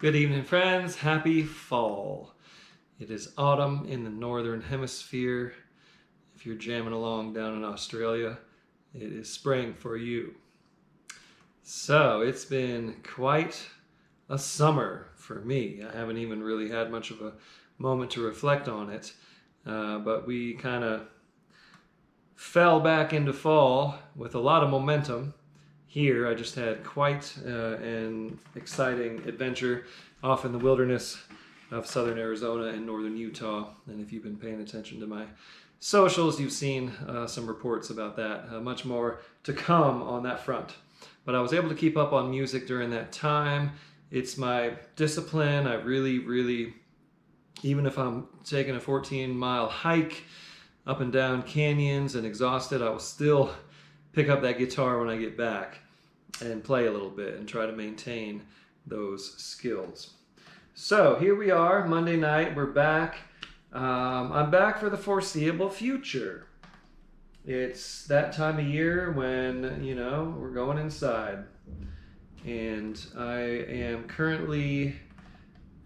Good evening, friends. Happy fall. It is autumn in the northern hemisphere. If you're jamming along down in Australia, it is spring for you. So it's been quite a summer for me. I haven't even really had much of a moment to reflect on it, but we kind of fell back into fall with a lot of momentum. Here, I just had quite an exciting adventure off in the wilderness of southern Arizona and northern Utah. And if you've been paying attention to my socials, you've seen some reports about that. Much more to come on that front. But I was able to keep up on music during that time. It's my discipline. I really, even if I'm taking a 14-mile hike up and down canyons and exhausted, I will still pick up that guitar when I get back and play a little bit and try to maintain those skills. So here we are, Monday night, we're back. I'm back for the foreseeable future. It's that time of year when, we're going inside. And I am currently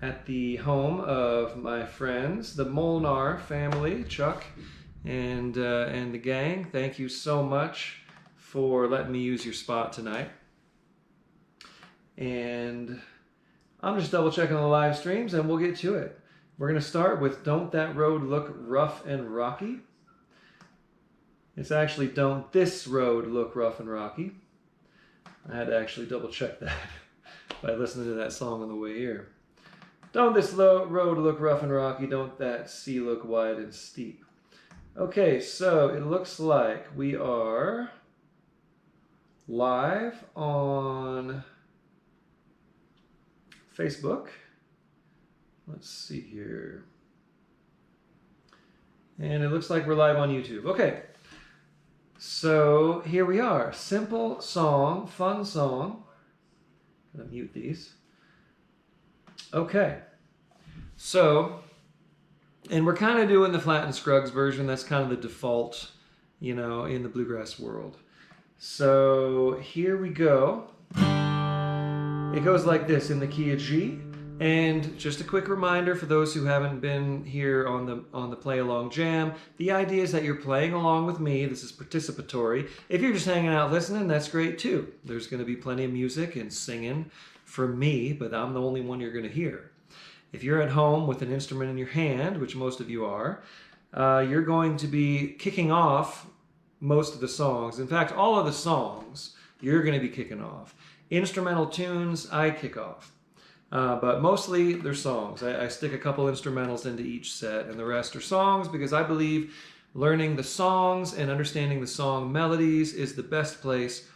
at the home of my friends, the Molnar family, Chuck and the gang. Thank you so much for letting me use your spot tonight. And I'm just double checking the live streams and we'll get to it. We're going to start with Don't That Road Look Rough and Rocky. It's actually Don't This Road Look Rough and Rocky. I had to actually double check that by listening to that song on the way here. Don't this road look rough and rocky, don't that sea look wide and steep. Okay, so it looks like we are live on Facebook. Let's see here. And it looks like we're live on YouTube. Okay, so here we are. Simple song, fun song. I'm gonna mute these. Okay, so, and we're kind of doing the Flatt and Scruggs version. That's kind of the default, in the bluegrass world. So here we go. It goes like this in the key of G. And just a quick reminder for those who haven't been here on the Playalong Jam, the idea is that you're playing along with me. This is participatory. If you're just hanging out listening, that's great too. There's going to be plenty of music and singing from me, but I'm the only one you're going to hear. If you're at home with an instrument in your hand, which most of you are, you're going to be kicking off most of the songs. In fact, all of the songs you're going to be kicking off. Instrumental tunes, I kick off. But mostly they're songs. I stick a couple instrumentals into each set, and the rest are songs because I believe learning the songs and understanding the song melodies is the best place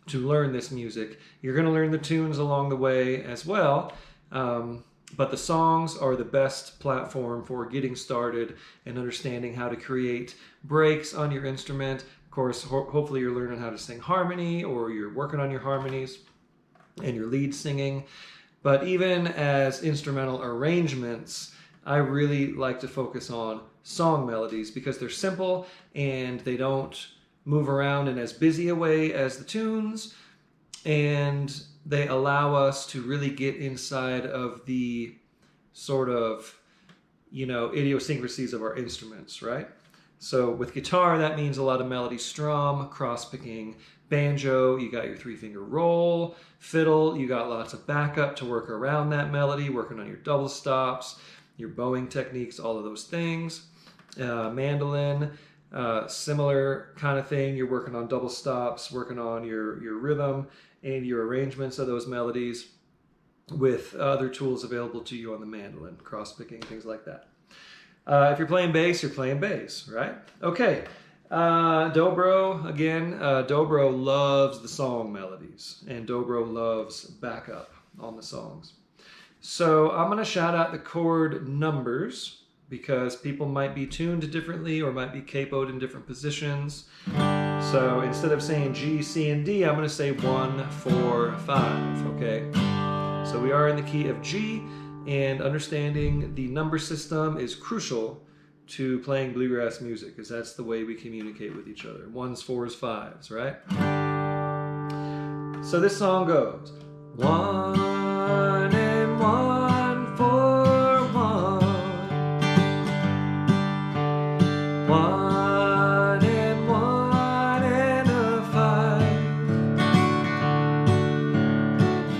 to learn this music. You're going to learn the tunes along the way as well, but the songs are the best platform for getting started and understanding how to create breaks on your instrument. Of course, hopefully you're learning how to sing harmony, or you're working on your harmonies and your lead singing. But even as instrumental arrangements, I really like to focus on song melodies because they're simple and they don't move around in as busy a way as the tunes, and they allow us to really get inside of the sort of, idiosyncrasies of our instruments, right? So with guitar, that means a lot of melody strum, cross-picking. Banjo, you got your 3-finger roll. Fiddle, you got lots of backup to work around that melody, working on your double stops, your bowing techniques, all of those things. Mandolin, similar kind of thing. You're working on double stops, working on your rhythm and your arrangements of those melodies with other tools available to you on the mandolin, cross-picking, things like that. If you're playing bass, you're playing bass, right? Okay. Dobro, again, Dobro loves the song melodies, and Dobro loves backup on the songs. So I'm going to shout out the chord numbers because people might be tuned differently or might be capoed in different positions. So instead of saying G, C, and D, I'm going to say 1, 4, 5, okay? So we are in the key of G, and understanding the number system is crucial to playing bluegrass music, because that's the way we communicate with each other. 1s, 4s, 5s, right? So this song goes 1, and one for one. One and one and a five.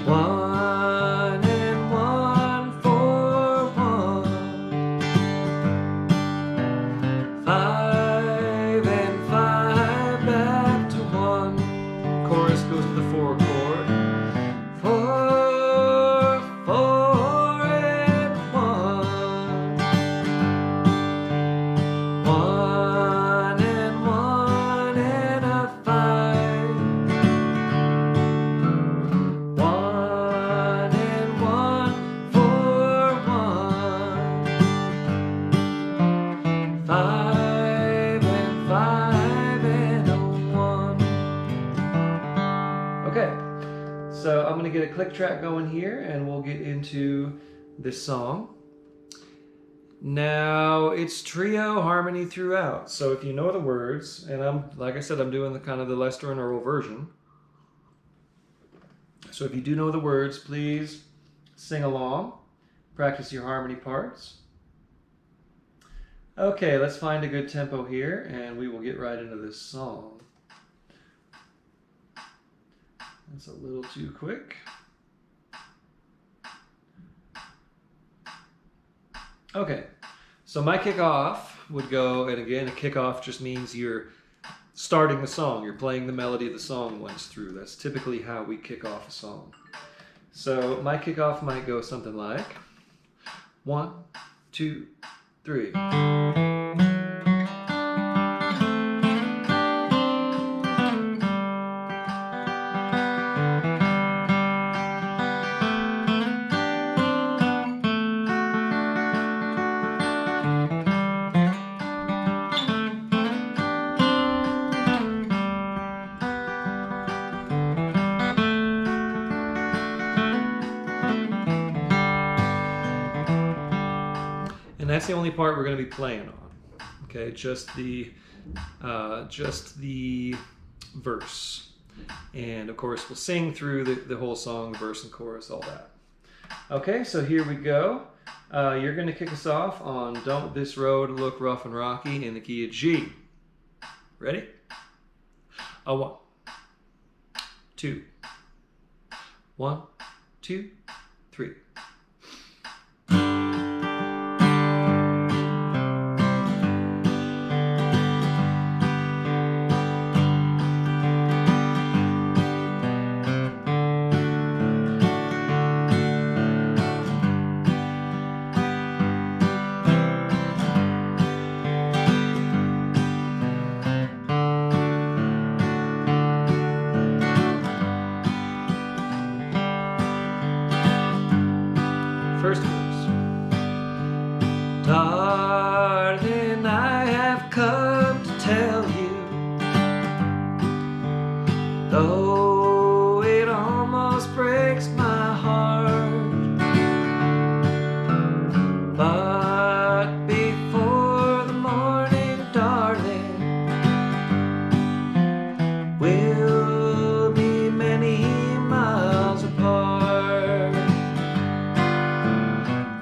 One and one for one. Five and five back to one. Chorus goes to the four chord. Four, four and one. One and a five. One and one for one. Five and five and a one. Okay, so I'm going to get a click track going here and we'll get into this song. Now it's trio harmony throughout, so if you know the words, and like I said, I'm doing the kind of the Lester and Earl version. So if you do know the words, please sing along, practice your harmony parts. Okay, let's find a good tempo here and we will get right into this song. That's a little too quick. Okay, so my kickoff would go, and again, a kickoff just means you're starting the song. You're playing the melody of the song once through. That's typically how we kick off a song. So my kickoff might go something like 1, 2, 3. And that's the only part we're going to be playing on. Okay, just the verse. And of course we'll sing through the whole song, verse and chorus, all that. Okay, so here we go. You're going to kick us off on Don't This Road Look Rough and Rocky in the key of G. Ready? 1, 2. 1, 2, 3. First verse. Darling, I have come to tell you, though it almost breaks my heart, but before the morning, darling, we'll be many miles apart.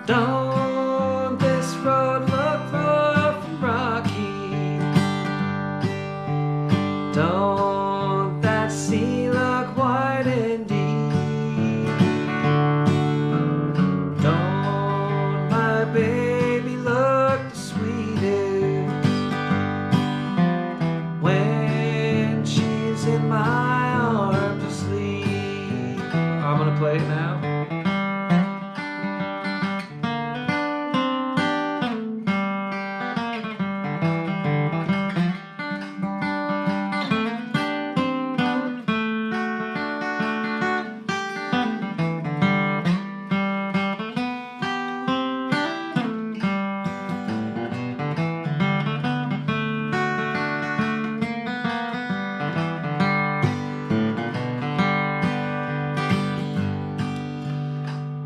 Don't this road look rough and rocky? Don't that sea look wide and deep? Don't my baby look the sweetest when she's in my arms asleep? I'm gonna play it now.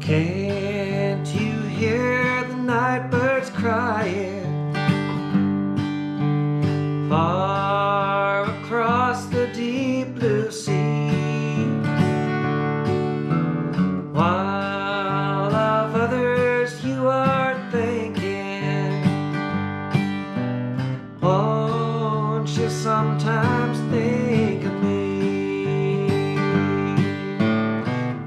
Can't you hear the night birds crying far across the deep blue sea? Why she'll sometimes think of me.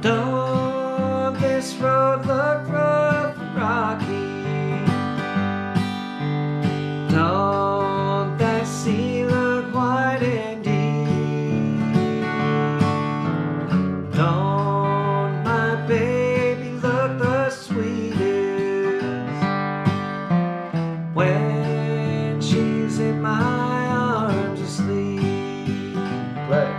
Don't this road look rough and rocky? Don't that sea look wide and deep? Don't my baby look the sweetest when she's in my arms asleep? Play.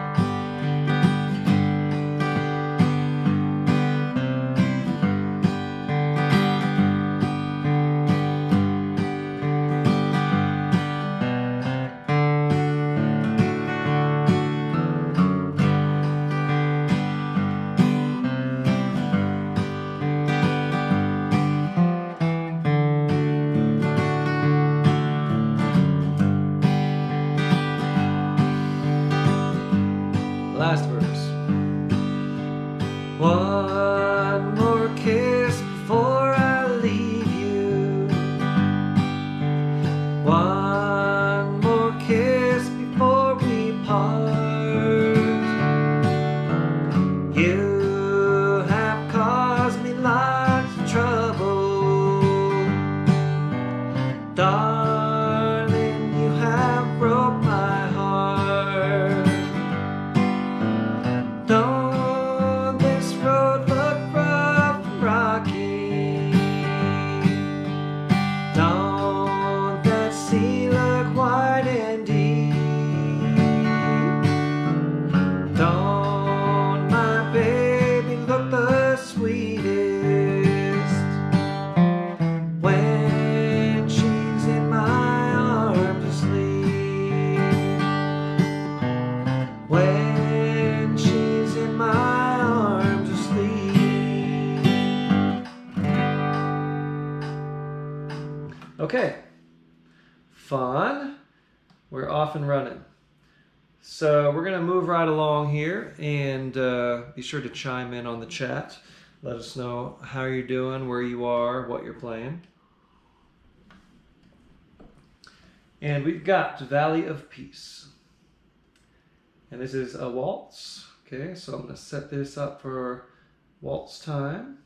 Last verse. One more kiss before I leave you. One more kiss before we part. You have caused me lots of trouble, darling. You have broke my heart. Don't this road look rough and rocky? Don't that sea look wide and deep? Don't my baby look the sweetest when she's in my arms asleep? When she's in my arms asleep. Okay, fun. We're off and running. So we're gonna move right along here, and be sure to chime in on the chat. Let us know how you're doing, where you are, what you're playing. And we've got Valley of Peace. And this is a waltz. Okay, so I'm going to set this up for waltz time.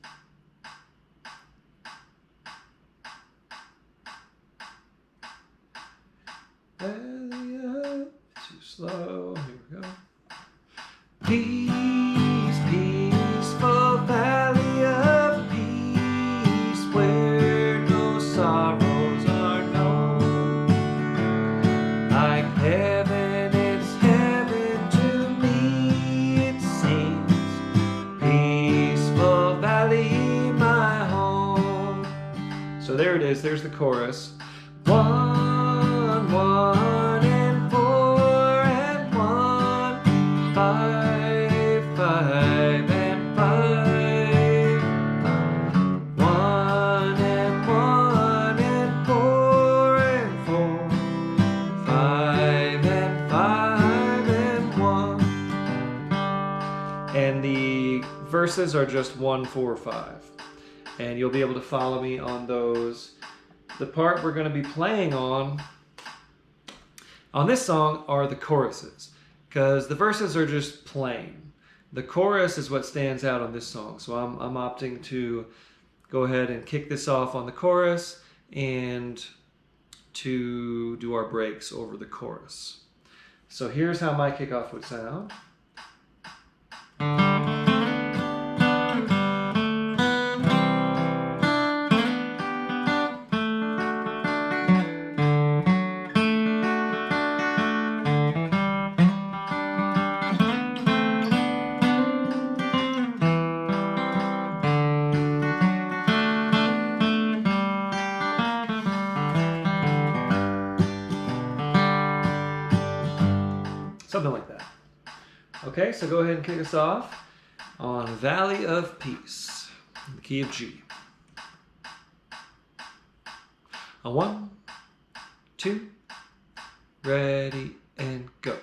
Valley up, too slow. Here we go. Peace, peaceful valley of peace, where no sorrows are known. Like heaven, it's heaven to me, it seems. Peaceful valley, my home. So there it is, there's the chorus. 1, 1, and 4, and 1, 5, 5, and 5. 1 and 1 and 4 and 4, 5 and 5 and 1. And the verses are just 1, 4, 5. And you'll be able to follow me on those. The part we're going to be playing on this song are the choruses, because the verses are just plain. The chorus is what stands out on this song. So I'm opting to go ahead and kick this off on the chorus and to do our breaks over the chorus. So here's how my kickoff would sound. Something like that. Okay, so go ahead and kick us off on Valley of Peace, in the key of G. A 1, 2, ready, and go.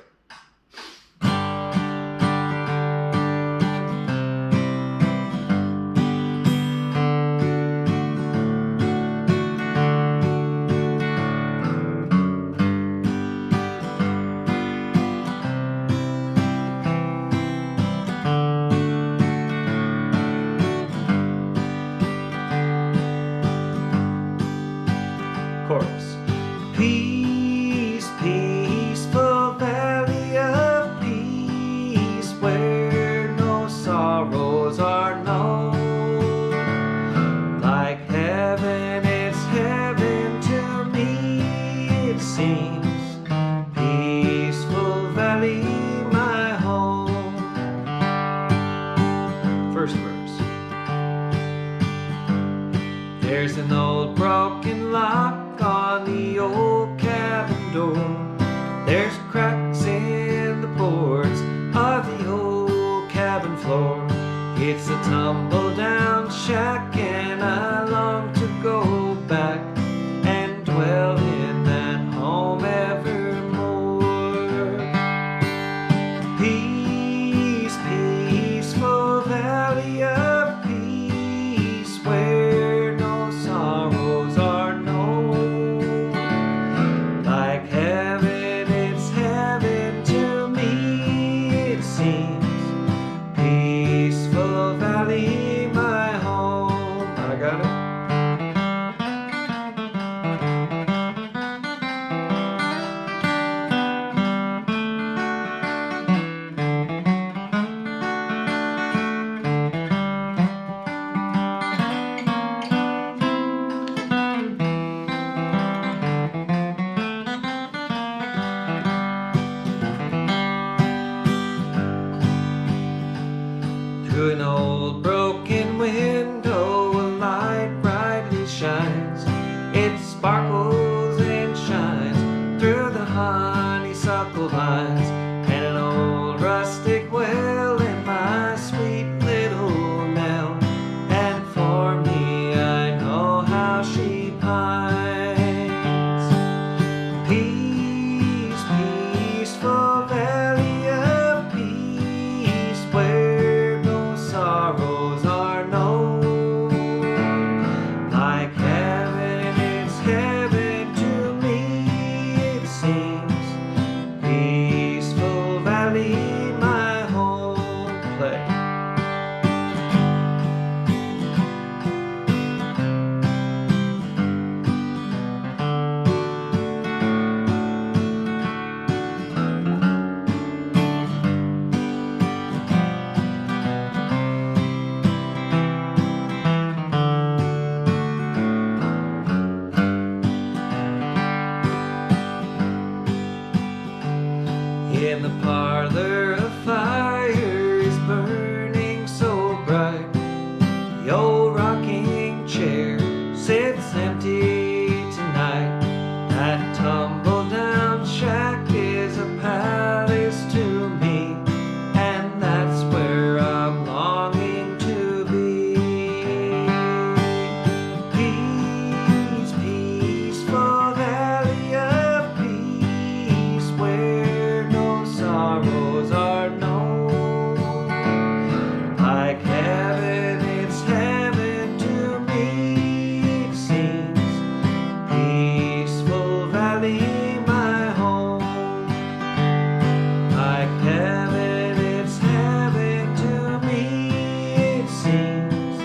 There's cracks in the boards of the old cabin floor. It's a tumble-down shack, and I long to go back and dwell in that home evermore. Peace, peaceful valley of peace, where no sorrows are known. Like heaven, it's heaven to me, it seems. Peaceful valley, my home. I got it. Through an old broken window, a light brightly shines. It sparkles and shines through the honeysuckle vines, and an old rustic well in my sweet little Nell. And for me, I know how she pines. Peace, peaceful valley of peace, where sorrows are known. Like heaven, it's heaven to me, it seems. Peaceful valley, my home. Play. In the parlor, a fire is burning so bright. The old rocking chair sits empty tonight. That tumble-down shack is a palace to me, and that's where I'm longing to be. Peace, peaceful valley of peace, where no sorrows are known. Like heaven, it's heaven to me, it seems. Peaceful valley, my home. Like heaven, it's heaven to me, it seems.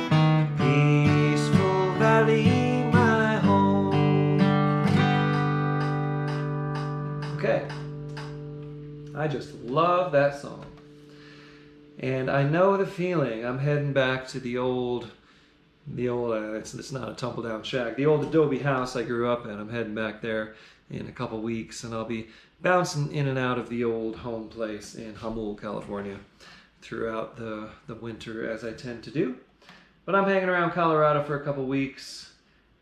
Peaceful valley, my home. Okay. I just love that song. And I know the feeling. I'm heading back to the old, it's not a tumble-down shack, the old adobe house I grew up in. I'm heading back there in a couple weeks, and I'll be bouncing in and out of the old home place in Hummel, California throughout the winter, as I tend to do. But I'm hanging around Colorado for a couple weeks,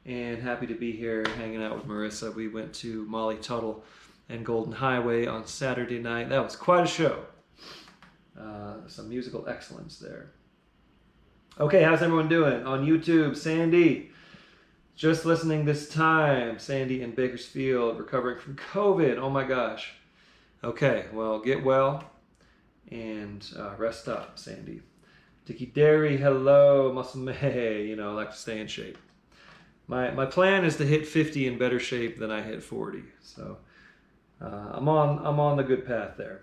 and happy to be here hanging out with Marissa. We went to Molly Tuttle and Golden Highway on Saturday night. That was quite a show. Some musical excellence there. Okay, how's everyone doing? On YouTube, Sandy, just listening this time. Sandy in Bakersfield, recovering from COVID. Oh my gosh. Okay, well, get well and rest up, Sandy. Dicky Derry, hello. Muscle May, I like to stay in shape. My plan is to hit 50 in better shape than I hit 40. So I'm on the good path there.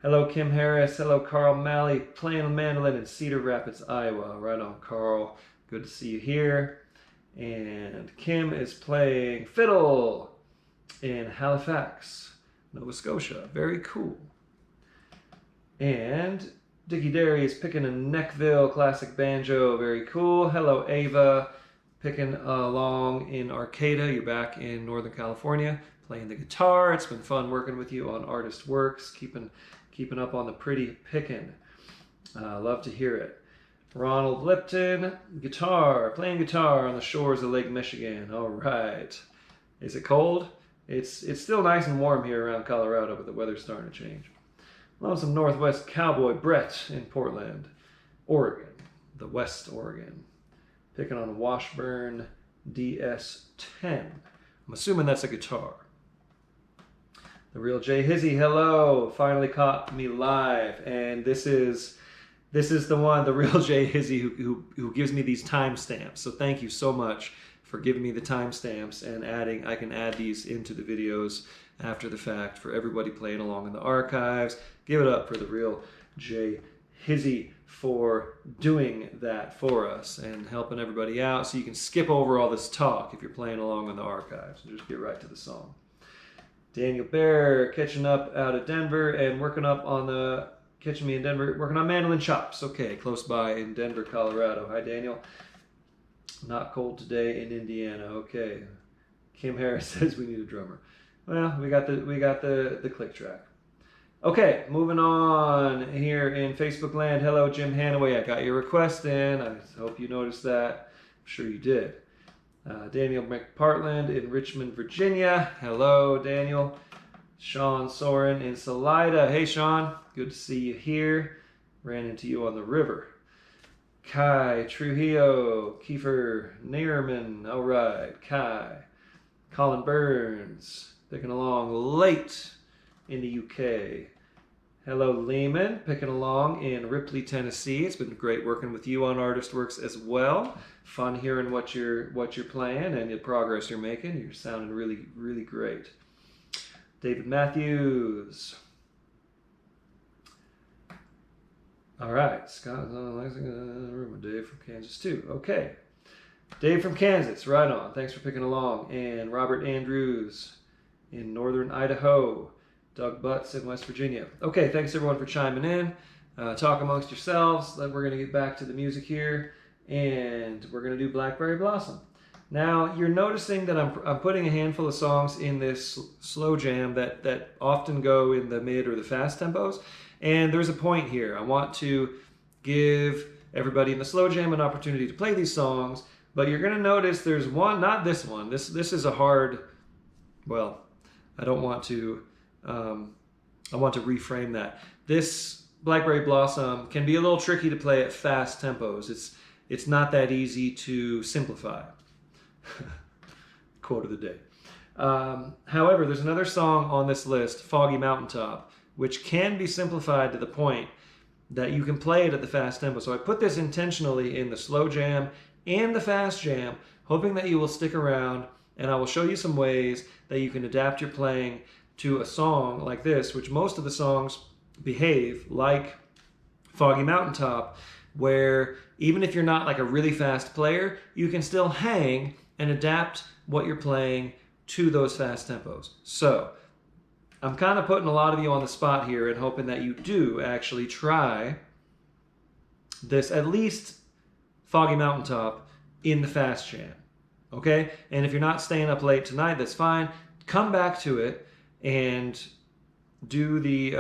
Hello, Kim Harris. Hello, Carl Malley, playing the mandolin in Cedar Rapids, Iowa. Right on, Carl. Good to see you here. And Kim is playing fiddle in Halifax, Nova Scotia. Very cool. And Dicky Derry is picking a Neckville classic banjo. Very cool. Hello, Ava. Picking along in Arcata. You're back in Northern California, playing the guitar. It's been fun working with you on Artist Works. Keeping up on the pretty picking. Love to hear it. Ronald Lipton, playing guitar on the shores of Lake Michigan. All right. Is it cold? It's still nice and warm here around Colorado, but the weather's starting to change. Lonesome Northwest Cowboy Brett in Portland, Oregon, the West Oregon. Picking on a Washburn DS10. I'm assuming that's a guitar. The Real J Hizzy, hello, finally caught me live, and this is the one, the Real J Hizzy, who gives me these timestamps. So thank you so much for giving me the timestamps and I can add these into the videos after the fact for everybody playing along in the archives. Give it up for the Real J Hizzy for doing that for us and helping everybody out, so you can skip over all this talk if you're playing along in the archives and just get right to the song. Daniel Bear catching up out of Denver and working up on catching me in Denver, working on mandolin chops. Okay, close by in Denver, Colorado. Hi, Daniel. Not cold today in Indiana. Okay. Kim Harris says we need a drummer. Well, we got the click track. Okay, moving on here in Facebook land. Hello, Jim Hanaway. I got your request in. I hope you noticed that. I'm sure you did. Daniel McPartland in Richmond, Virginia. Hello, Daniel. Sean Soren in Salida. Hey, Sean. Good to see you here. Ran into you on the river. Kai Trujillo. Kiefer Neerman. All right. Kai. Colin Burns. Picking along late in the UK. Hello, Lehman, picking along in Ripley, Tennessee. It's been great working with you on Artist Works as well. Fun hearing what you're playing and the progress you're making. You're sounding really, really great. David Matthews. All right, Scott, Dave from Kansas too. Okay, Dave from Kansas, right on. Thanks for picking along. And Robert Andrews in northern Idaho. Doug Butts in West Virginia. Okay, thanks everyone for chiming in. Talk amongst yourselves. Then we're going to get back to the music here, and we're going to do Blackberry Blossom. Now, you're noticing that I'm putting a handful of songs in this slow jam that often go in the mid or the fast tempos, and there's a point here. I want to give everybody in the slow jam an opportunity to play these songs, but you're going to notice there's one, not this one. This is a hard, well, I don't want to... I want to reframe that. This Blackberry Blossom can be a little tricky to play at fast tempos. It's not that easy to simplify. Quote of the day. However, there's another song on this list, Foggy Mountain, which can be simplified to the point that you can play it at the fast tempo. So I put this intentionally in the slow jam and the fast jam, hoping that you will stick around, and I will show you some ways that you can adapt your playing to a song like this, which most of the songs behave like Foggy Mountain, where even if you're not like a really fast player, you can still hang and adapt what you're playing to those fast tempos. So I'm kind of putting a lot of you on the spot here and hoping that you do actually try this, at least Foggy Mountain in the fast jam. Okay? And if you're not staying up late tonight, that's fine. Come back to it and do the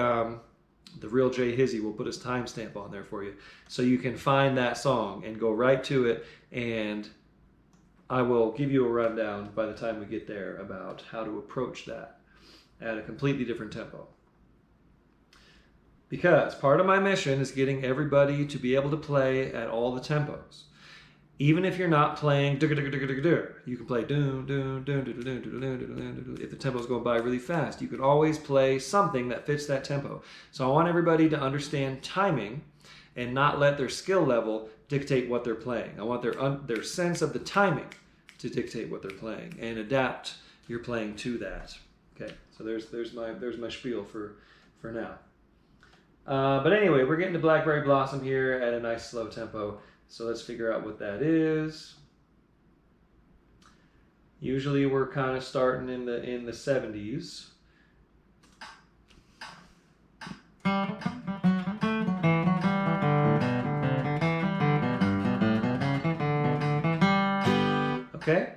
Real J Hizzy. We'll put his timestamp on there for you, so you can find that song and go right to it, and I will give you a rundown by the time we get there about how to approach that at a completely different tempo. Because part of my mission is getting everybody to be able to play at all the tempos. Even if you're not playing, you can play if the tempo's going by really fast. You can always play something that fits that tempo. So I want everybody to understand timing and not let their skill level dictate what they're playing. I want their sense of the timing to dictate what they're playing and adapt your playing to that. Okay, so there's my spiel for now. But anyway, we're getting to Blackberry Blossom here at a nice slow tempo. So let's figure out what that is. Usually we're kind of starting in the 70s. Okay,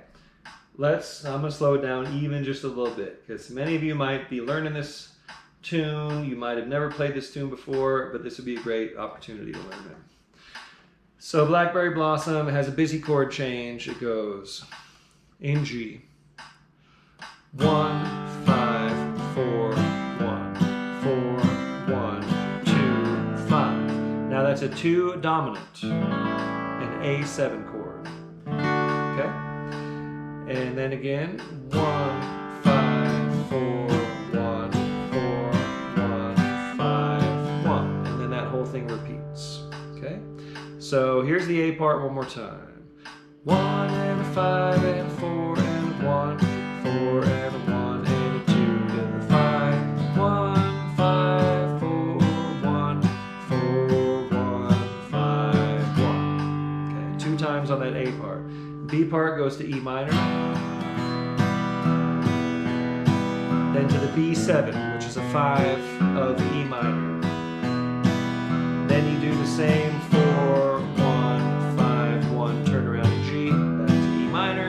I'm going to slow it down even just a little bit, because many of you might be learning this tune. You might have never played this tune before, but this would be a great opportunity to learn it. So Blackberry Blossom has a busy chord change. It goes in G, 1, 5, 4, 1, 4, 1, 2, 5. Now that's a 2 dominant, an A7 chord. Okay? And then again, 1, 5, 4, 1, 4, 1, 5, 1. And then that whole thing repeats. Okay? So here's the A part one more time. 1 and a 5 and a 4 and a 1, 4 and a 1 and a 2 and a 5, 1, 5, 4, 1, 4, 1, 5, 1. Okay, 2 times on that A part. B part goes to E minor, then to the B7, which is a 5 of E minor. Then you do the same for 1, 5, 1, turn around to G, back to E minor,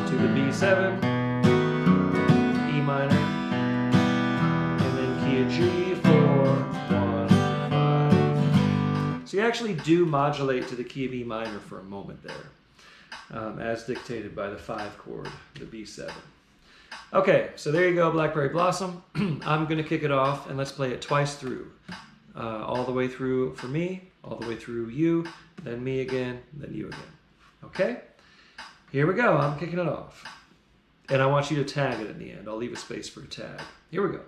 to the B7, E minor, and then key of G for 1, 5. So you actually do modulate to the key of E minor for a moment there, as dictated by the 5 chord, the B7. Okay, so there you go, Blackberry Blossom. I'm going to kick it off, and let's play it twice through. All the way through for me, all the way through you, then me again, then you again. Okay? Here we go. I'm kicking it off. And I want you to tag it in the end. I'll leave a space for a tag. Here we go.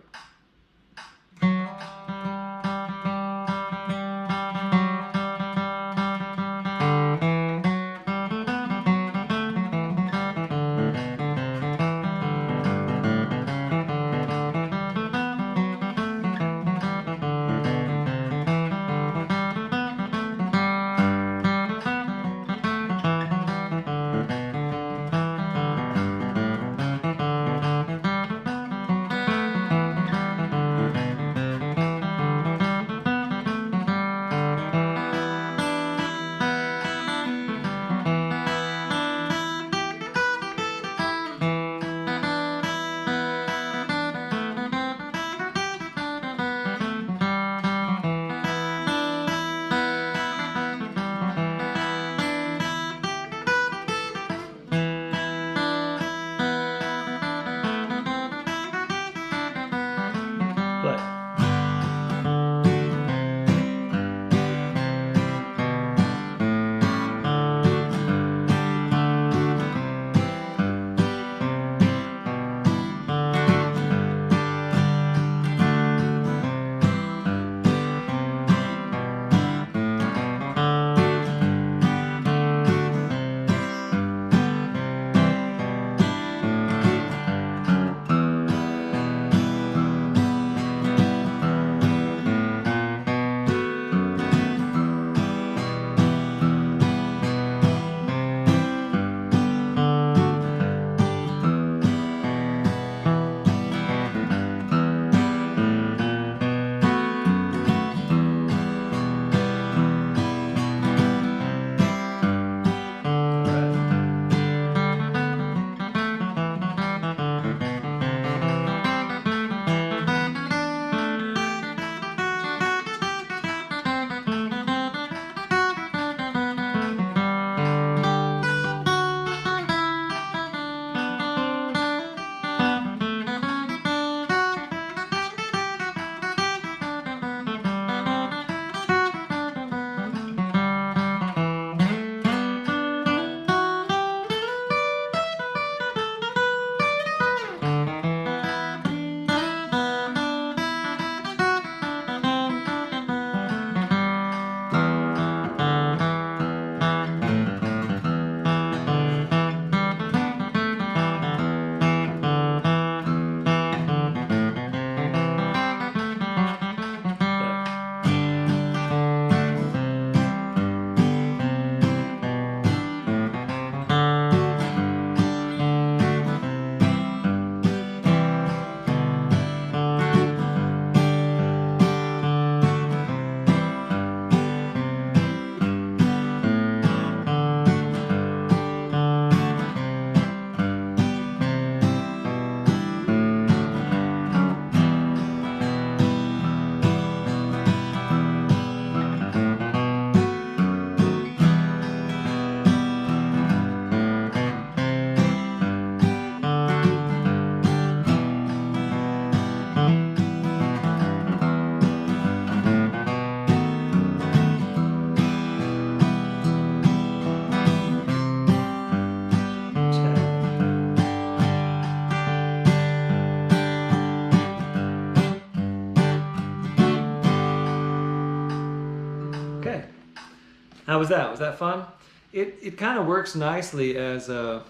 How was that? Was that fun? It kind of works nicely as a,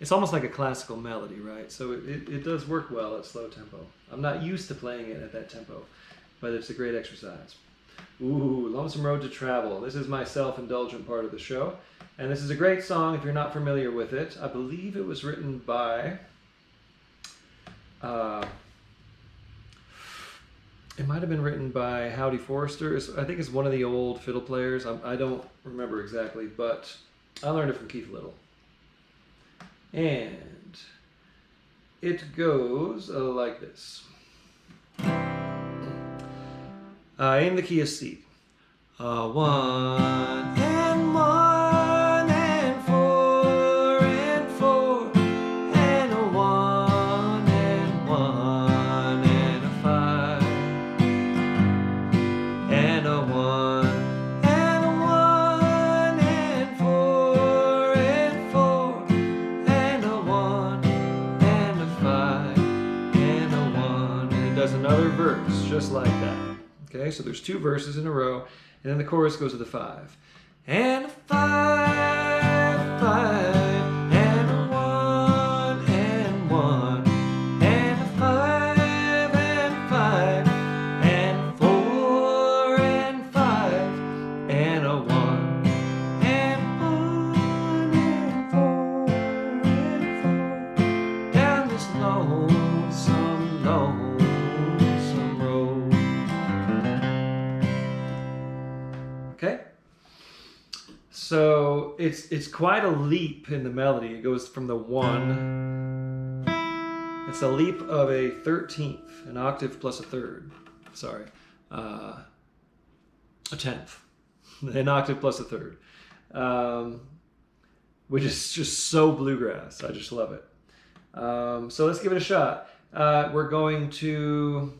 it's almost like a classical melody, right? So it does work well at slow tempo. I'm not used to playing it at that tempo, but it's a great exercise. Ooh, Lonesome Road to Travel. This is my self-indulgent part of the show. And this is a great song if you're not familiar with it. I believe it was written by, it might have been written by Howdy Forrester. I think it's one of the old fiddle players. I don't remember exactly, but I learned it from Keith Little. And it goes like this. In the key of C. 1 and 1 and 4 and 4 and a 1 and 1 and a 5 and a 1 and a 1 and 4 and 4 and a 1 and a 5 and a 1, and it does another verse just like that. Okay, so there's 2 verses in a row, and then the chorus goes to the 5. And a 5, 5, and a 1, and 1, and a 5, and 5, and 4, and 5, and a 1, and 1, and 4, and 4, down this lonesome, lonesome road. Okay, so it's quite a leap in the melody. It goes from the 1. It's a leap of a 13th, an octave plus a third. Sorry, a 10th, an octave plus a third, which is just so bluegrass. I just love it. So let's give it a shot. We're going to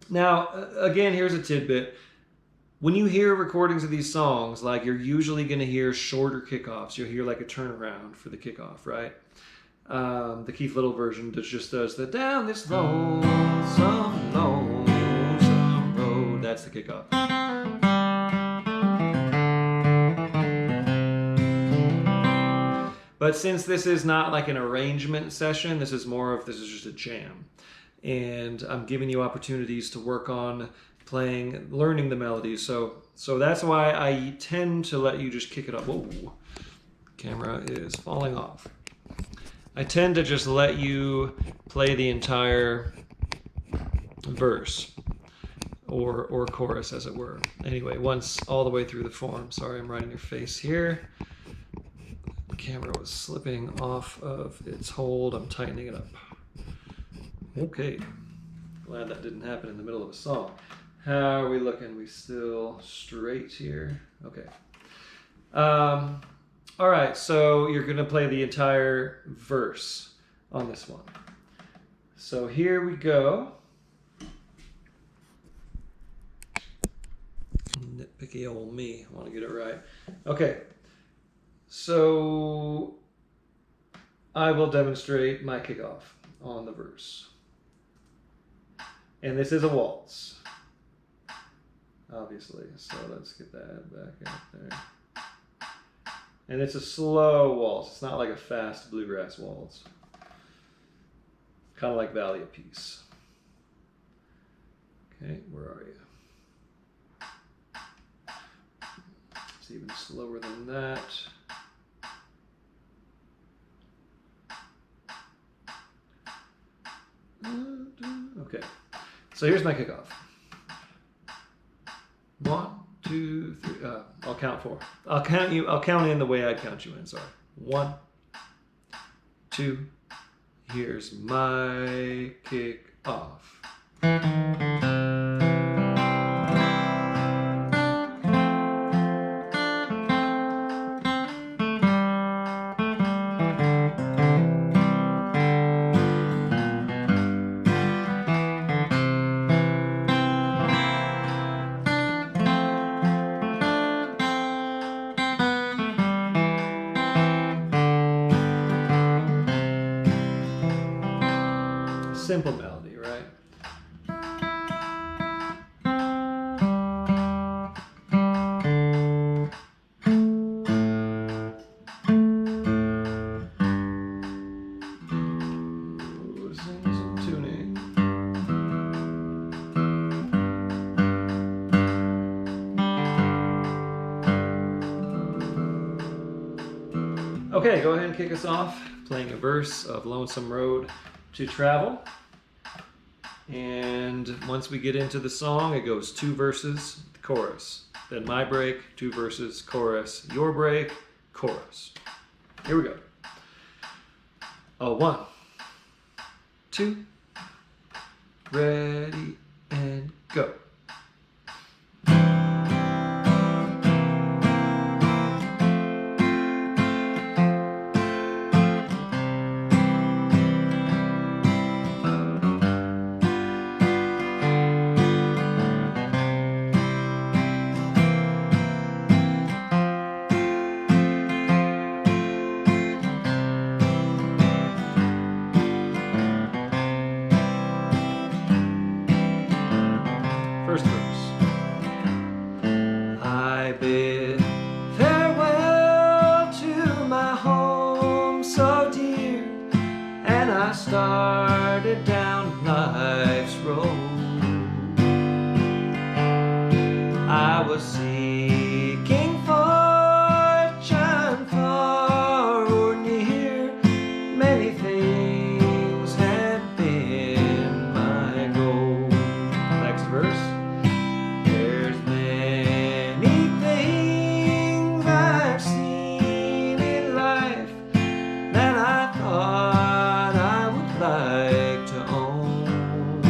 now again. Here's a tidbit. When you hear recordings of these songs, like you're usually going to hear shorter kickoffs. You'll hear like a turnaround for the kickoff, right? The Keith Little version just does the down this lonesome, lonesome road. That's the kickoff. But since this is not like an arrangement session, this is just a jam. And I'm giving you opportunities to work on learning the melodies. So that's why I tend to let you just kick it up. Whoa, camera is falling off. I tend to just let you play the entire verse or chorus, as it were. Anyway, once all the way through the form. Sorry, I'm right in your face here. The camera was slipping off of its hold. I'm tightening it up. Okay. Glad that didn't happen in the middle of a song. How are we looking? We still straight here? Okay. All right, so you're going to play the entire verse on this one. So here we go. Nitpicky old me. I want to get it right. Okay. So I will demonstrate my kickoff on the verse. And this is a waltz. Obviously, so let's get that back out there. And it's a slow waltz. It's not like a fast bluegrass waltz. Kind of like Valley of Peace. Okay, where are you? It's even slower than that. Okay, so here's my kickoff. 1, 2, 3. I'll count 4. I'll count in the way I'd count you in. Sorry. 1, 2. Here's my kick off. Simple melody, right? Okay, go ahead and kick us off, playing a verse of Lonesome Road to Travel. And once we get into the song, it goes 2 verses, the chorus. Then my break, 2 verses, chorus, your break, chorus. Here we go. 1, 2, ready, and go. First verse. I bid farewell to my home so dear, and I started down life's road. I was seeking fortune far or near, many things had been my goal. Next verse. There's many things I've seen in life that I thought I would like to own,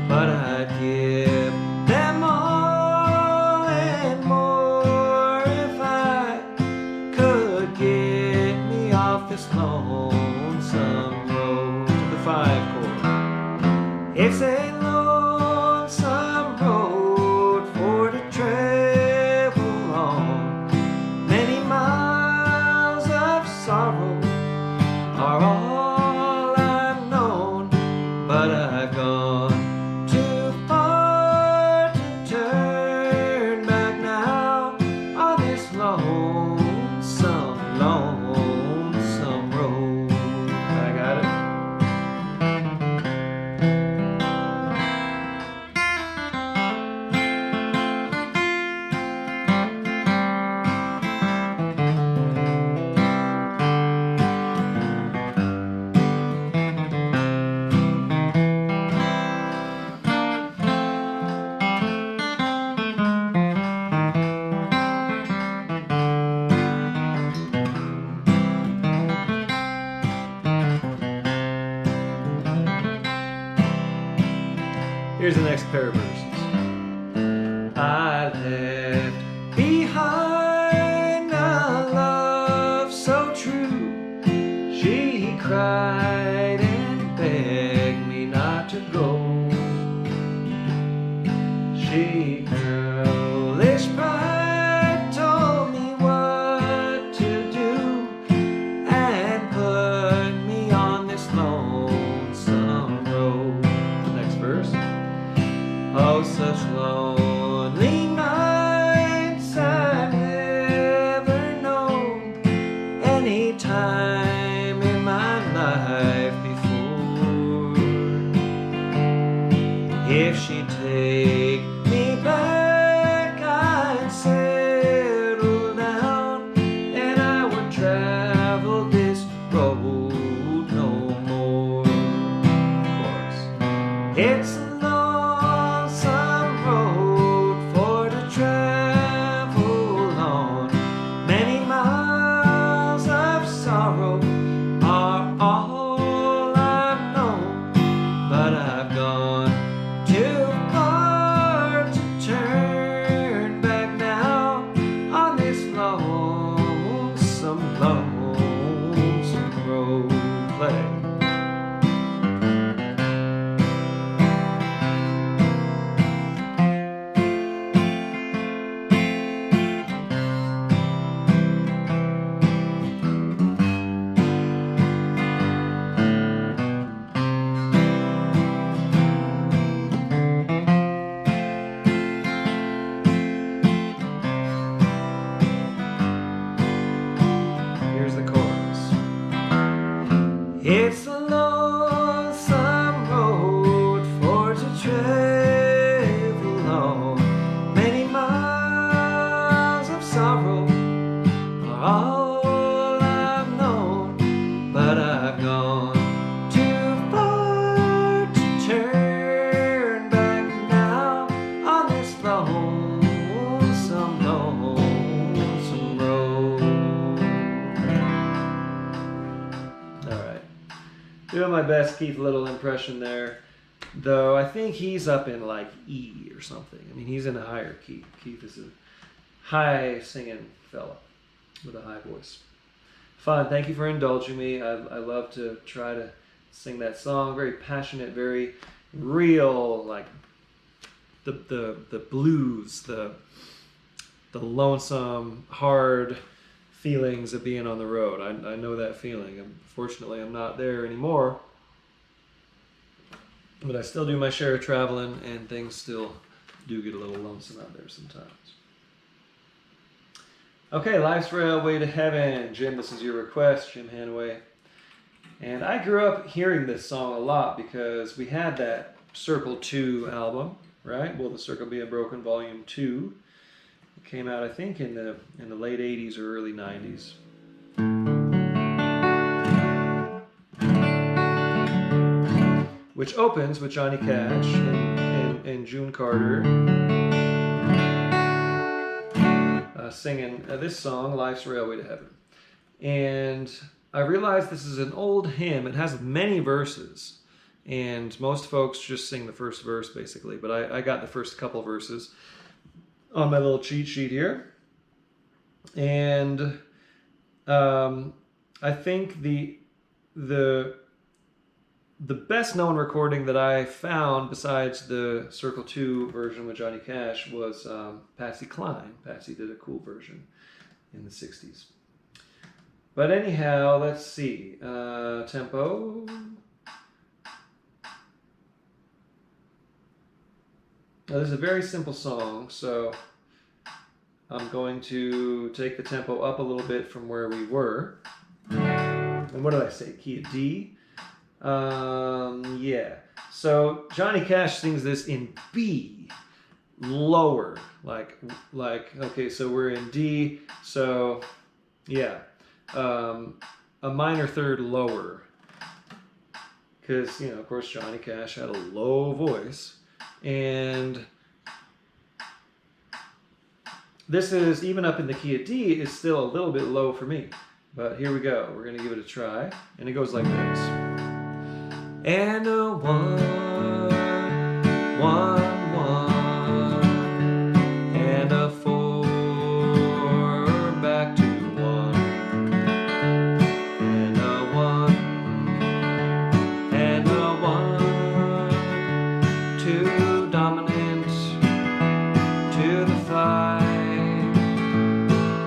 but I'd give them all and more if I could get me off this lonesome road. To the 5 chord. It's a lonesome road for to travel on. Many miles of sorrow are all I've known, but I've gone too far to turn back now on this lonesome, lonesome road. I got it. Here's the next pair of verses. I left behind a love so true. She cried and begged me not to go. She girlish pride told me what to do and put me on this lonesome road. Next verse. Oh, such lonely nights I've never known any time in my life before. If she'd take me back, I'd settle down and I would travel this road no more. Chorus. It's a lonesome road for to travel on. Many miles of sorrow are all I've known, but I've gone too far to turn back now on this lonesome, lonesome road. Play. Here's the chorus. It's a lonesome road for to travel on. Many miles of sorrow are all Doing my best Keith Little impression there. Though I think he's up in like E or something. I mean, he's in a higher key. Keith is a high singing fella with a high voice. Fun. Thank you for indulging me. I love to try to sing that song. Very passionate, very real, like the blues, the lonesome, hard feelings of being on the road. I know that feeling. Unfortunately, I'm not there anymore. But I still do my share of traveling, and things still do get a little lonesome out there sometimes. Okay, Life's Railway to Heaven. Jim, this is your request, Jim Hanaway. And I grew up hearing this song a lot because we had that Circle 2 album, right? Will the Circle Be Unbroken Volume 2. It came out, I think, in the late 80s or early 90s. Which opens with Johnny Cash and June Carter singing this song, Life's Railway to Heaven. And I realized this is an old hymn. It has many verses, and most folks just sing the first verse, basically. But I got the first couple verses on my little cheat sheet here. And I think the best known recording that I found besides the Circle 2 version with Johnny Cash was Patsy Cline. Patsy did a cool version in the 60s. But anyhow, let's see. Tempo. Now, this is a very simple song, so I'm going to take the tempo up a little bit from where we were. And what did I say? Key of D? Yeah. So Johnny Cash sings this in B, lower, like okay, so we're in D, so yeah, a minor third lower, because of course Johnny Cash had a low voice, and this is even up in the key of D is still a little bit low for me, but here we go. We're gonna give it a try, and it goes like this. And a 1, 1, 1, and a 4, back to 1, and a 1, and a 1, 2 dominant to the 5,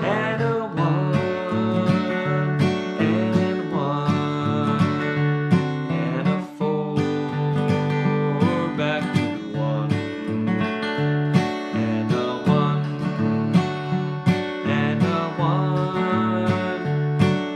and a 1, and 1. Back to 1, and a 1, and a 1,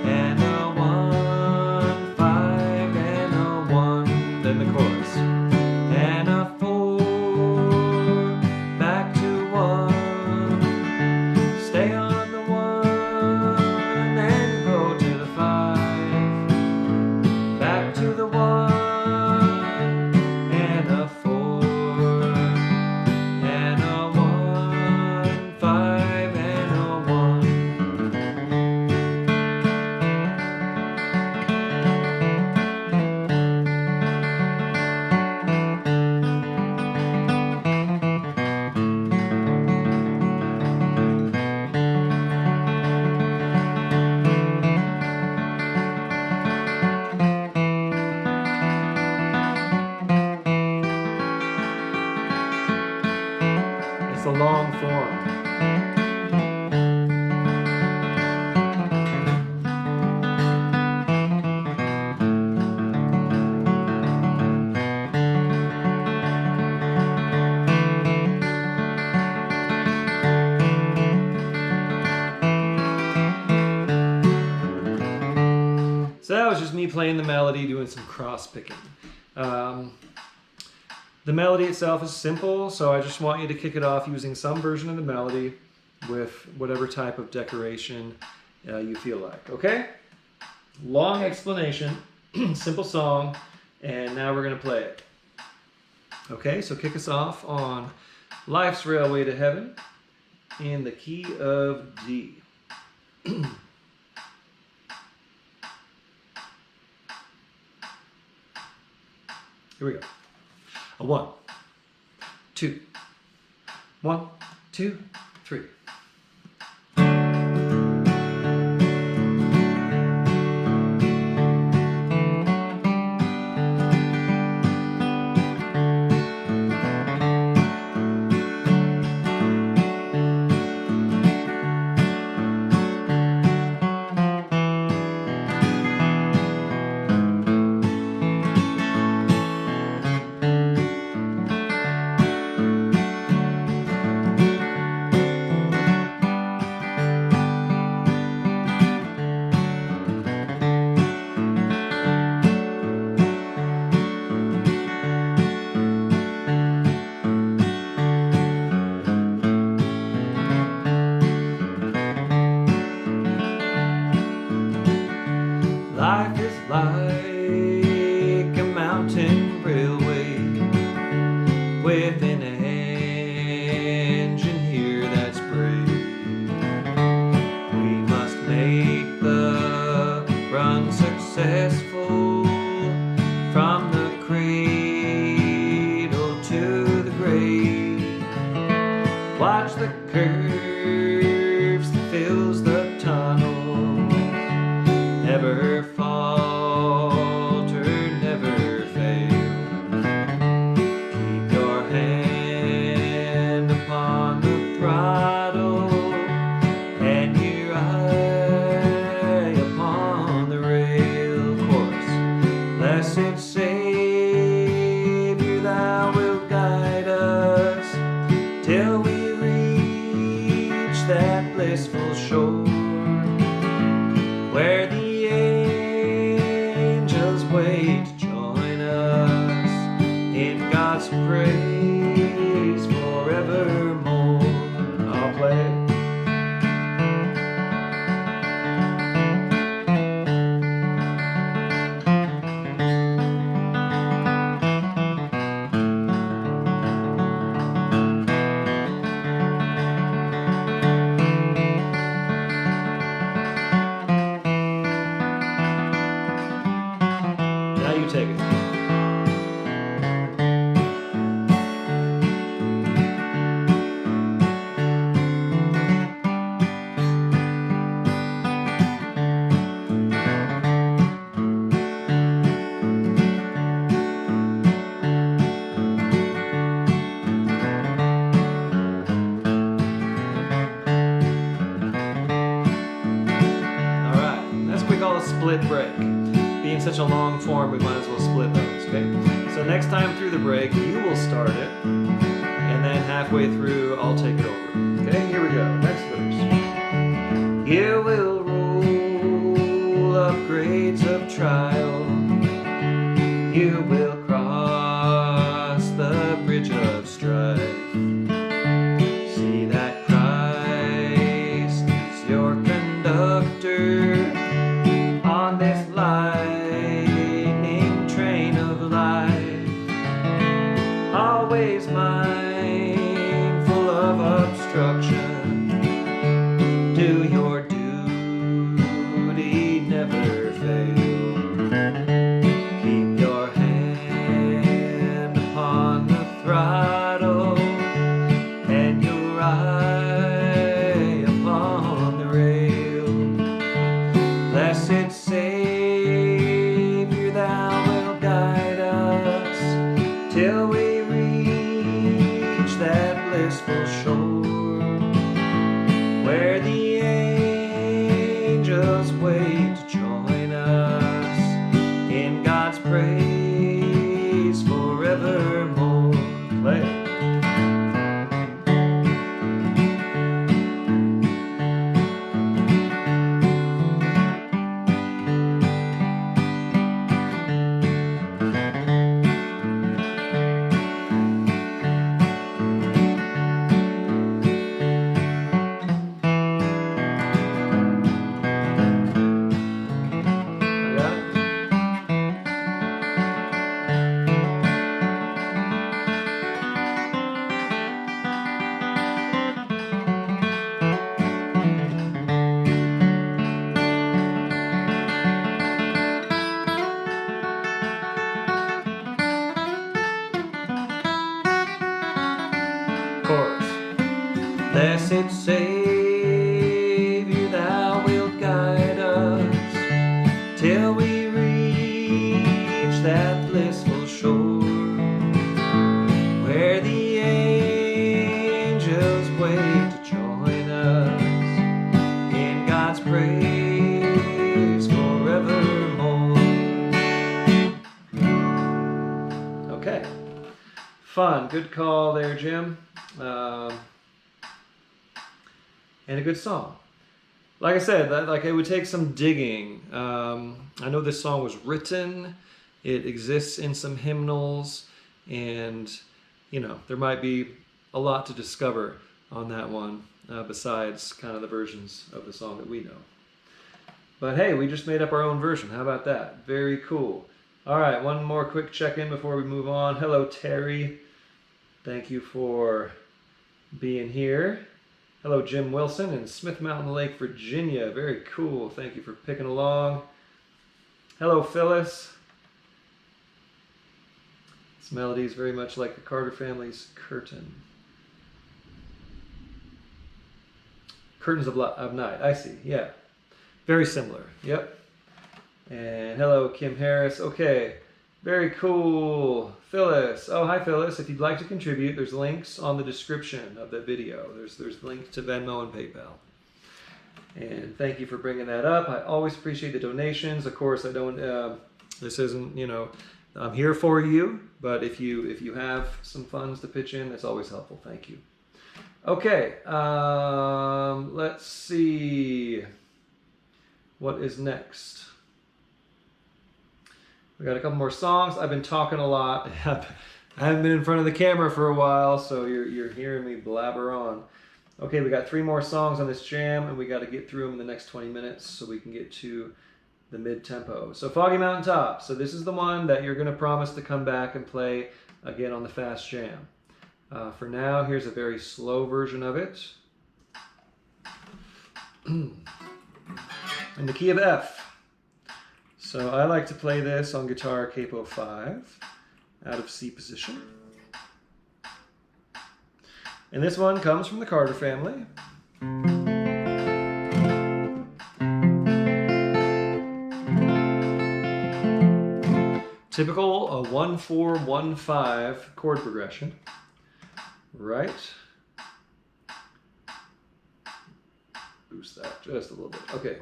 and a 1, 5, and a 1, then the chorus, and a 4, back to 1, stay on the 1, and go to the 5, back to the 1. It's a long form. So that was just me playing the melody, doing some cross picking. The melody itself is simple, so I just want you to kick it off using some version of the melody with whatever type of decoration you feel like, okay? Long explanation, simple song, and now we're going to play it. Okay, so kick us off on Life's Railway to Heaven in the key of D. . 1, Here we go. A 1, 2, 1, 2, 3. Life is like a mountain railway with an engine here that's brave. We must make the run successful from the cradle to the grave. Watch the curves that fills the tunnel. Never falter, never fail. Keep your hand upon the throttle and your eye upon the rail course. Blessed Savior, thou wilt guide us till we reach that blissful shore where the wait to join us in God's praise forevermore. I'll play it. Now you take it. All right, that's what we call a split break. Being such a long form, we might as well split those, okay? So next time through the break, you will start it, and then halfway through, I'll take it over. Okay, here we go. Next verse. You will roll up grades of trial. You will cross the bridge of strife. See that Christ is your conductor on this lightning train of life, always mindful of obstruction. Do your duty, never fail. Keep your hand upon the throttle and your eye upon the rail. Blessed Savior, thou wilt guide us till we reach that blissful shore where the angels wait to join us in God's praise forevermore. Play it. Blessed Savior, thou wilt guide us till we reach that blissful shore where the angels wait to join us in God's praise forevermore. Okay, fun, good call there, Jim. And a good song. Like I said, it would take some digging. I know this song was written. It exists in some hymnals, and you know there might be a lot to discover on that one besides kind of the versions of the song that we know. But hey, we just made up our own version. How about that? Very cool. All right, one more quick check-in before we move on. Hello, Terry. Thank you for being here. Hello, Jim Wilson in Smith Mountain Lake, Virginia. Very cool. Thank you for picking along. Hello, Phyllis. This melody is very much like the Carter family's Curtain. Curtains of Night. I see. Yeah. Very similar. Yep. And hello, Kim Harris. Okay. Very cool. Phyllis. Oh, hi, Phyllis. If you'd like to contribute, there's links on the description of the video. There's links to Venmo and PayPal. And thank you for bringing that up. I always appreciate the donations. Of course, I don't, this isn't, you know, I'm here for you, but if you have some funds to pitch in, that's always helpful. Thank you. Okay, let's see. What is next? We got a couple more songs. I've been talking a lot. I haven't been in front of the camera for a while, so you're hearing me blabber on. Okay, we got 3 more songs on this jam, and we got to get through them in the next 20 minutes so we can get to the mid-tempo. So Foggy Mountain Top. So this is the one that you're going to promise to come back and play again on the fast jam. For now, here's a very slow version of it. In the key of F. So I like to play this on guitar capo 5 out of C position. And this one comes from the Carter family. Typical a 1-4-1-5 chord progression. Right. Boost that just a little bit. Okay.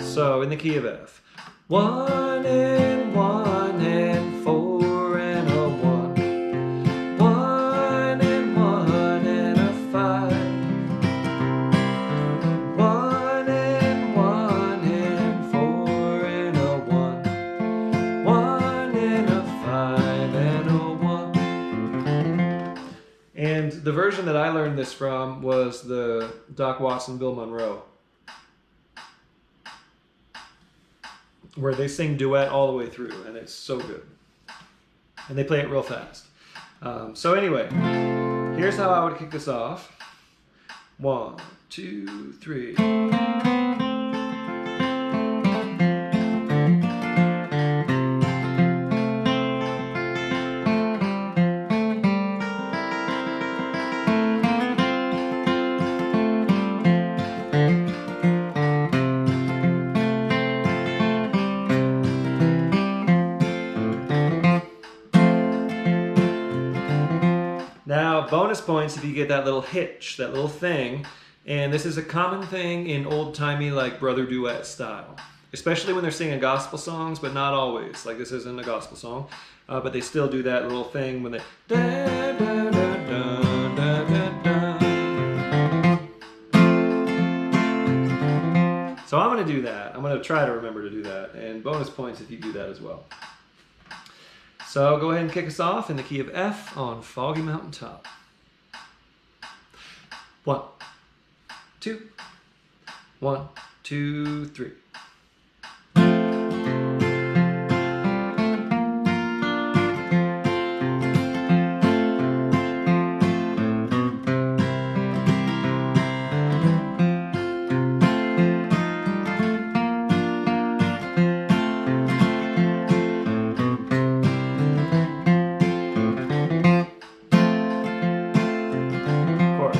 So in the key of F, 1 and 1 and 4 and a 1, 1 and 1 and a 5, 1 and 1 and 4 and a 1, 1 and a 5 and a 1. And the version that I learned this from was the Doc Watson, Bill Monroe, where they sing duet all the way through, and it's so good. And they play it real fast. So anyway, here's how I would kick this off. 1, 2, 3. Now, bonus points if you get that little hitch, that little thing. And this is a common thing in old-timey, like, brother duet style. Especially when they're singing gospel songs, but not always. Like, this isn't a gospel song. But they still do that little thing when they... Da, da, da, da, da, da, da. So I'm going to do that. I'm going to try to remember to do that. And bonus points if you do that as well. So go ahead and kick us off in the key of F on Foggy Mountain Top. 1, 2, 1, 2, 3. Chorus.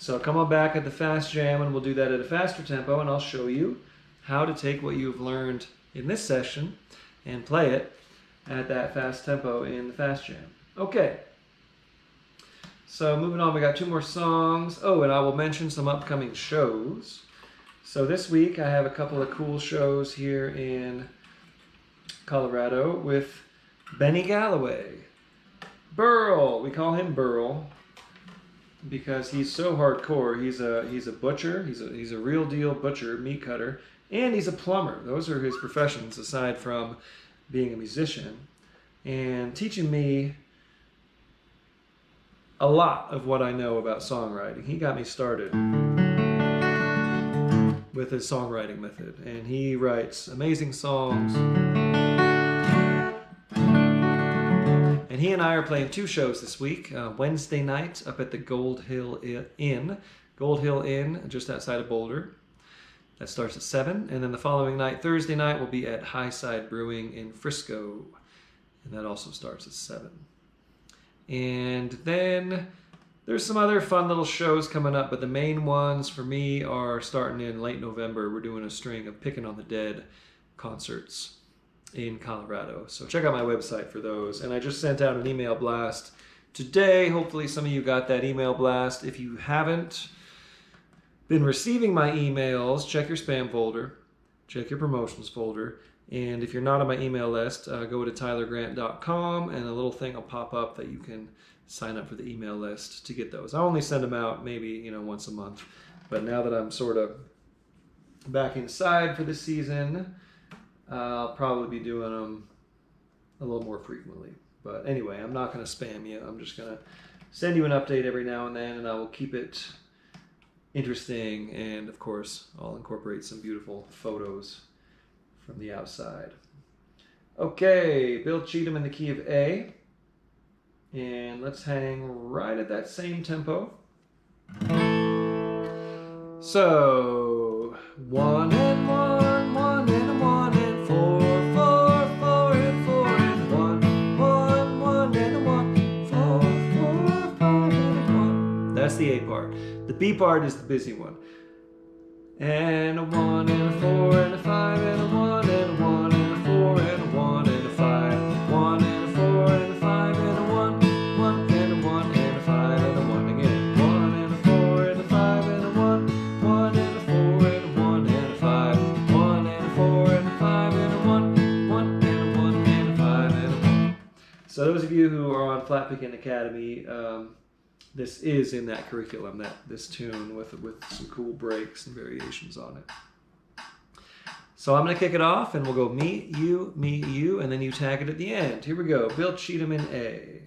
So come on back at the fast jam and we'll do that at a faster tempo, and I'll show you how to take what you've learned in this session and play it at that fast tempo in the fast jam. Okay. So moving on, we got 2 more songs. Oh, and I will mention some upcoming shows. So this week I have a couple of cool shows here in Colorado with Benny Galloway. Burl, we call him Burl because he's so hardcore. He's a butcher. He's a real deal butcher, meat cutter, and he's a plumber. Those are his professions aside from being a musician, and teaching me a lot of what I know about songwriting. He got me started with his songwriting method, and he writes amazing songs. And he and I are playing 2 shows this week. Wednesday night up at the Gold Hill Inn, just outside of Boulder. That starts at 7. And then the following night, Thursday night, we'll be at Highside Brewing in Frisco. And that also starts at 7. And then there's some other fun little shows coming up, but the main ones for me are starting in late November. We're doing a string of Pickin' on the Dead concerts in Colorado. So check out my website for those. And I just sent out an email blast today. Hopefully some of you got that email blast. If you haven't been receiving my emails, check your spam folder, check your promotions folder. And if you're not on my email list, go to tylergrant.com and a little thing will pop up that you can sign up for the email list to get those. I only send them out maybe once a month. But now that I'm sort of back inside for the season, I'll probably be doing them a little more frequently. But anyway, I'm not going to spam you. I'm just going to send you an update every now and then, and I will keep it interesting. And of course, I'll incorporate some beautiful photos from the outside. Okay, Bill Cheatum in the key of A. And let's hang right at that same tempo. So, 1 and 1, 1 and 1 and 4, 4, 4 and 4 and 1, 1, 1 and 1, 4, 4, 5 and 1. That's the A part. The B part is the busy one. And a 1 and a 4 and a 5 and a 1 and a 1 and a 4 and a 1 and a 5, 1 and a 4 and a 5 and a 1, 1 and a 1 and a 5 and a 1 again. 1 and a 4 and a 5 and a 1, 1 and a 4 and a 1 and a 5, 1 and a 4 and a 5 and a 1, 1 and a 1 and a 5 and a 1. So those of you who are on Flat Pickin' Academy, this is in that curriculum, this tune with some cool breaks and variations on it. So I'm going to kick it off, and we'll go me, you, and then you tag it at the end. Here we go. Bill Cheatum in A.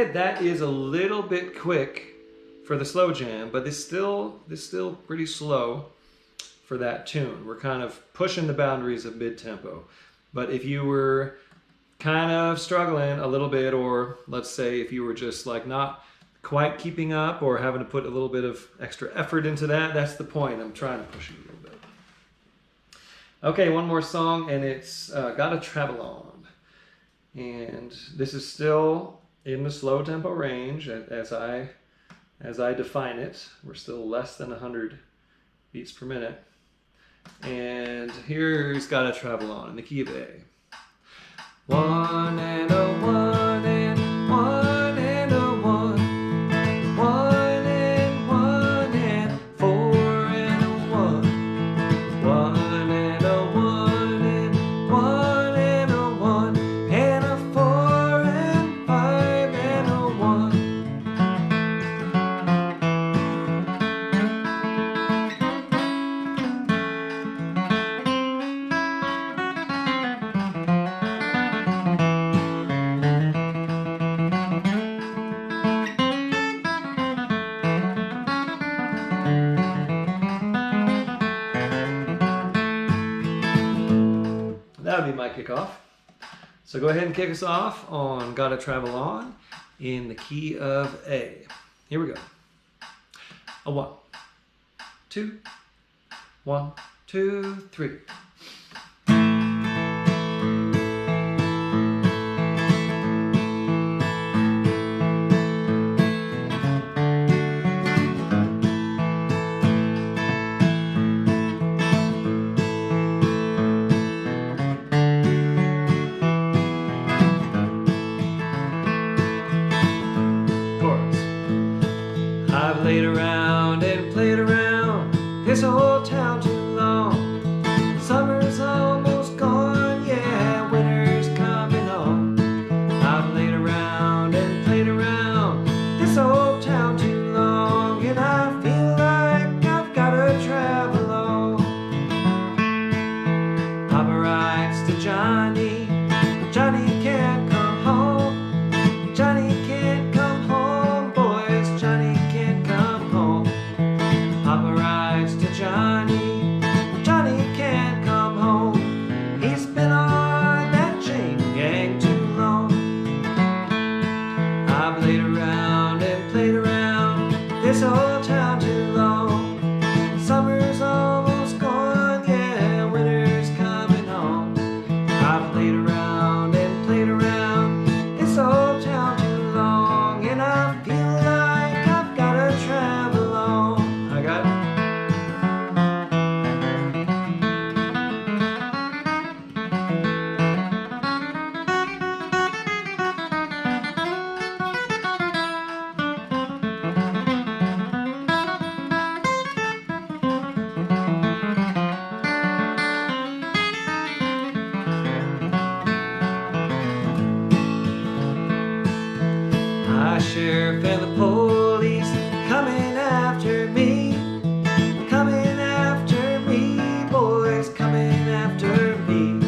admit that is a little bit quick for the slow jam, but it's still pretty slow for that tune. We're kind of pushing the boundaries of mid-tempo. But if you were kind of struggling a little bit, or let's say if you were just like not quite keeping up or having to put a little bit of extra effort into that, that's the point. I'm trying to push you a little bit. Okay, one more song, and it's Gotta Travel On. And this is still in the slow tempo range as I define it. We're still less than 100 beats per minute. And here's Gotta Travel On in the key of A. 1 and a 1 and 1 and a 1. 1 and 1 and 4 and a 1. 1 and a 1 and 1 and a 1 and a 4 and 5 and a 1. That would be my kickoff. So go ahead and kick us off on Gotta Travel On in the key of A. Here we go. A 1, 2, 1, 2, 3. I've laid around and played around this old town too long. Summer's almost gone, yeah, winter's coming on. I've laid around and played around this old town too long, and I feel like I've gotta travel on. Papa writes to Johnny, Johnny can't come home. Johnny can't come home, boys, Johnny can't come home. Papa writes to Johnny, Johnny can't come home. He's been on that chain gang too long. I've laid around and played around this old town too long. Summer's almost gone, yeah, winter's coming on. I've laid around and played around this old town too long, and I feel like I've gotta travel on. I got it. Hi, sheriff and the police coming after me. Coming after me, boys, coming after me.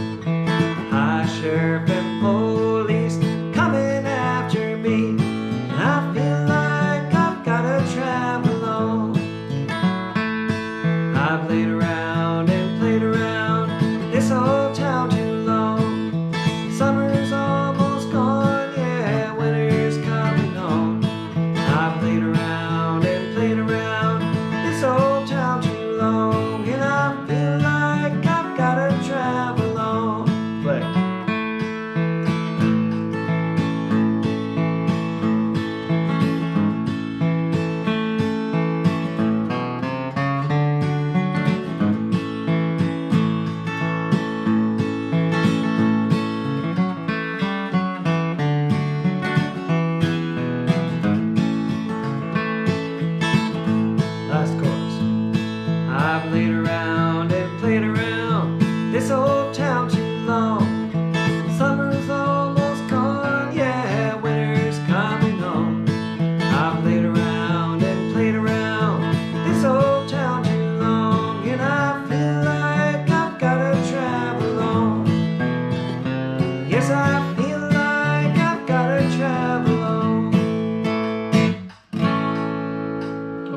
Hi, sheriff and police coming after me. And I feel like I've gotta travel on. I've laid around and played around this old town too long. Summer's almost gone, yeah, winter's coming on.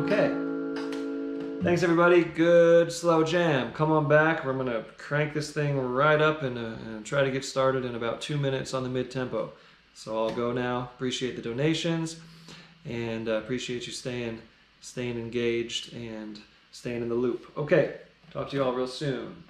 Okay. Thanks everybody. Good slow jam. Come on back. We're going to crank this thing right up and try to get started in about 2 minutes on the mid-tempo. So I'll go now. Appreciate the donations and appreciate you staying engaged and staying in the loop. Okay. Talk to you all real soon.